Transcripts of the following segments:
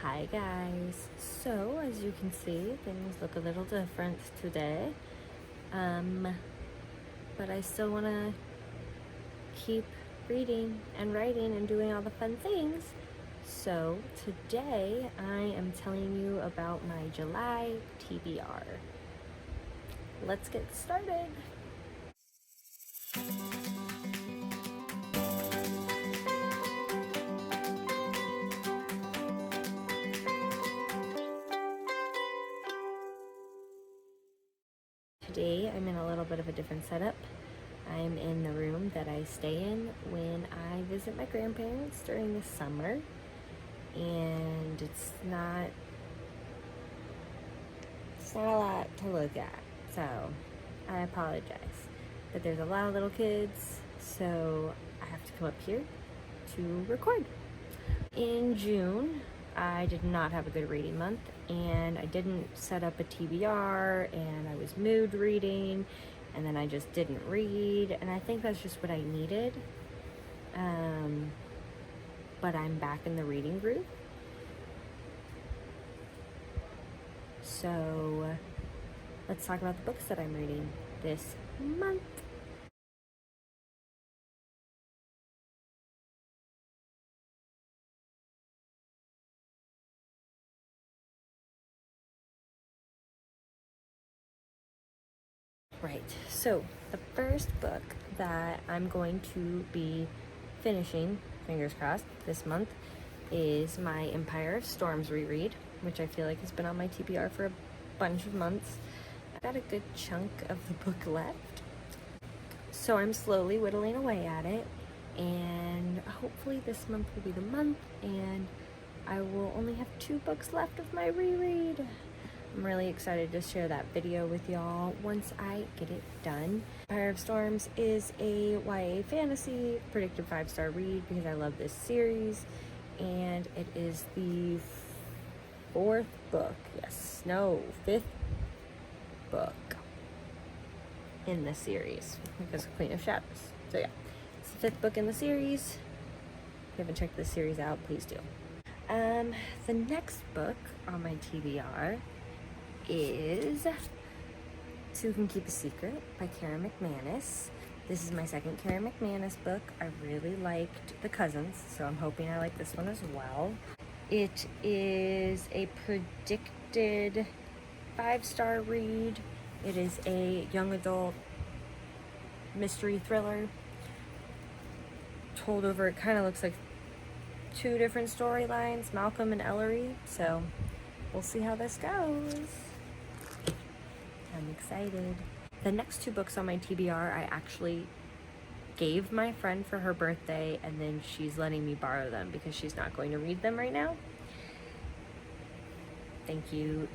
Hi guys. So as you can see, things look a little different today. But I still want to keep reading and writing and doing all the fun things. So today I am telling you about my July TBR. Let's get started. Today I'm in a little bit of a different setup. I'm in the room that I stay in when I visit my grandparents during the summer, and it's not a lot to look at, so I apologize. But there's a lot of little kids, so I have to come up here to record. In June, I did not have a good reading month, and I didn't set up a TBR, and I was mood reading, and then I just didn't read, and I think that's just what I needed. But I'm back in the reading group. So let's talk about the books that I'm reading this month. Right, so the first book that I'm going to be finishing, fingers crossed, this month is my Empire of Storms reread, which I feel like has been on my TBR for a bunch of months. I've got a good chunk of the book left, so I'm slowly whittling away at it, and hopefully this month will be the month and I will only have 2 books left of my reread. I'm really excited to share that video with y'all once I get it done. Empire of Storms is a YA fantasy predicted 5-star read because I love this series, and it is the 5th book in the series because of Queen of Shadows. So yeah, it's the 5th book in the series. If you haven't checked this series out, please do. The next book on my TBR is Two Can Keep a Secret by Karen McManus. This is my second Karen McManus book. I really liked The Cousins, so I'm hoping I like this one as well. It is a predicted 5-star read. It is a young adult mystery thriller told over, it kind of looks like 2 different storylines, Malcolm and Ellery, so we'll see how this goes. I'm excited. The next 2 books on my TBR I actually gave my friend for her birthday, and then she's letting me borrow them because she's not going to read them right now. Thank you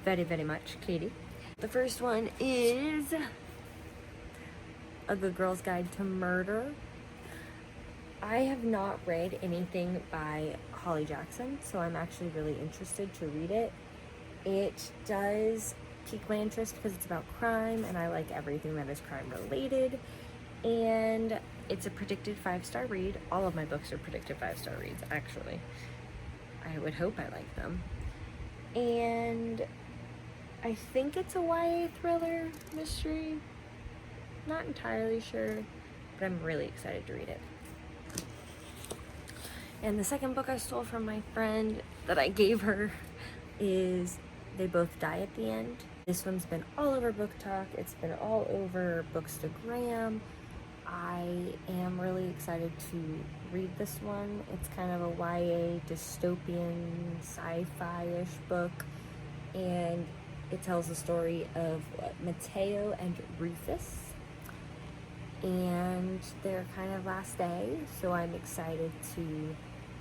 very, very much, Katie. The first one is A Good Girl's Guide to Murder. I have not read anything by Holly Jackson, so I'm actually really interested to read it. It does pique my interest because it's about crime, and I like everything that is crime related, and it's a predicted 5-star read. All of my books are predicted 5-star reads, actually. I would hope I like them. And I think it's a YA thriller mystery. Not entirely sure, but I'm really excited to read it. And the second book I stole from my friend that I gave her is They Both Die at the End. This one's been all over Book Talk. It's been all over Bookstagram. I am really excited to read this one. It's kind of a YA dystopian sci-fi-ish book, and it tells the story of Mateo and Rufus and their kind of last day, so I'm excited to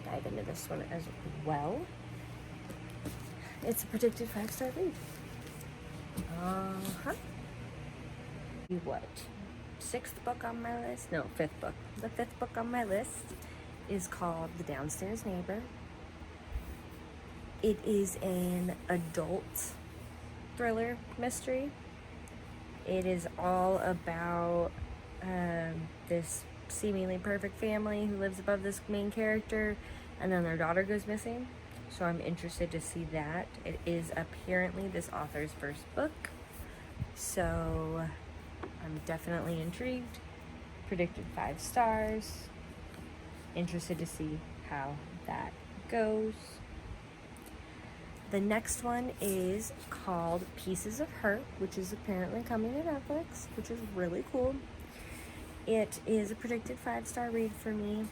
dive into this one as well. It's a predicted 5-star read. What? 6th book on my list? No, 5th book. The 5th book on my list is called The Downstairs Neighbor. It is an adult thriller mystery. It is all about this seemingly perfect family who lives above this main character, and then their daughter goes missing. so I'm interested to see that. It is apparently this author's first book, so I'm definitely intrigued. Predicted 5 stars. Interested to see how that goes. The next one is called Pieces of Her, which is apparently coming to Netflix, which is really cool. It is a predicted 5-star read for me,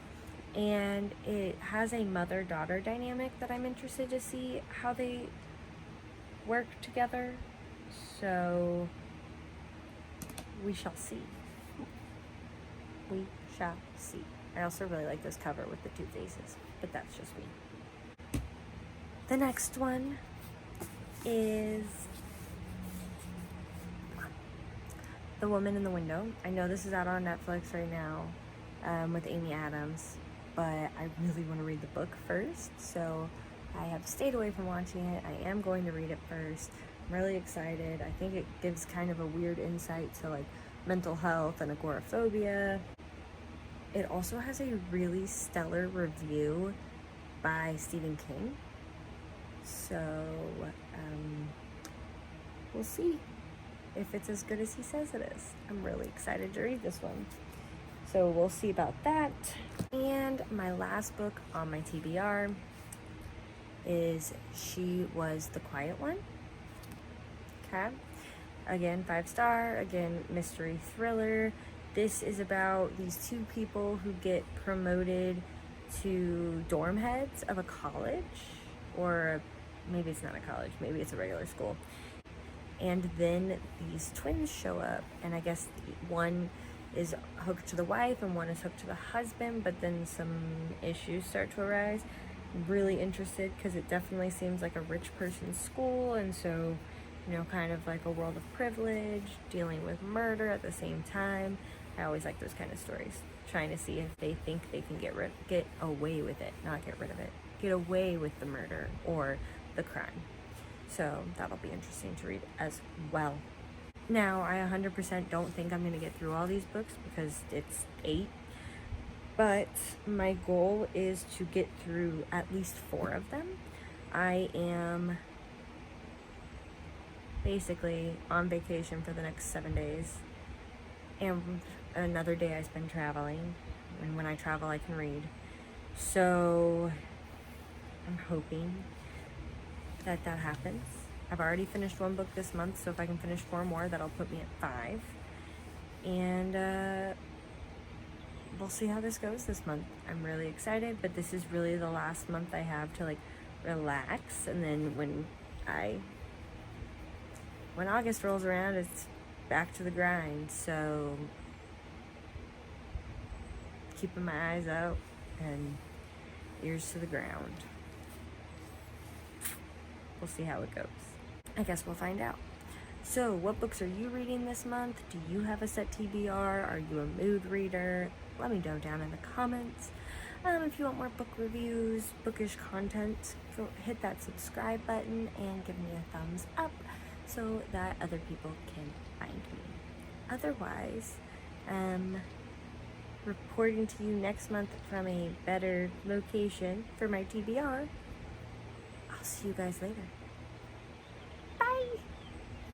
and it has a mother-daughter dynamic that I'm interested to see how they work together. So we shall see. We shall see. I also really like this cover with the 2 faces, but that's just me. The next one is The Woman in the Window. I know this is out on Netflix right now with Amy Adams, but I really want to read the book first, so I have stayed away from watching it. I am going to read it first. I'm really excited. I think it gives kind of a weird insight to like mental health and agoraphobia. It also has a really stellar review by Stephen King. So, we'll see if it's as good as he says it is. I'm really excited to read this one. So we'll see about that. And my last book on my TBR is She Was the Quiet One. Okay. Again, 5-star. Again, mystery thriller. This is about these 2 people who get promoted to dorm heads of a college, or maybe it's not a college, maybe it's a regular school. And then these twins show up, and I guess one is hooked to the wife and one is hooked to the husband, but then some issues start to arise. I'm really interested because it definitely seems like a rich person's school, and so, you know, kind of like a world of privilege, dealing with murder at the same time. I always like those kind of stories, trying to see if they think they can get away with it, not get rid of it, get away with the murder or the crime. So that'll be interesting to read as well. Now, I 100% don't think I'm going to get through all these books because it's 8, but my goal is to get through at least 4 of them. I am basically on vacation for the next 7 days, and another day I spend traveling, and when I travel I can read. So I'm hoping that happens. I've already finished 1 book this month, so if I can finish 4 more, that'll put me at 5. And we'll see how this goes this month. I'm really excited, but this is really the last month I have to like relax, and then when August rolls around, it's back to the grind. So keeping my eyes out and ears to the ground. We'll see how it goes. I guess we'll find out. So, what books are you reading this month? Do you have a set TBR? Are you a mood reader? Let me know down in the comments. If you want more book reviews, bookish content, hit that subscribe button and give me a thumbs up so that other people can find me. Otherwise, reporting to you next month from a better location for my TBR. I'll see you guys later.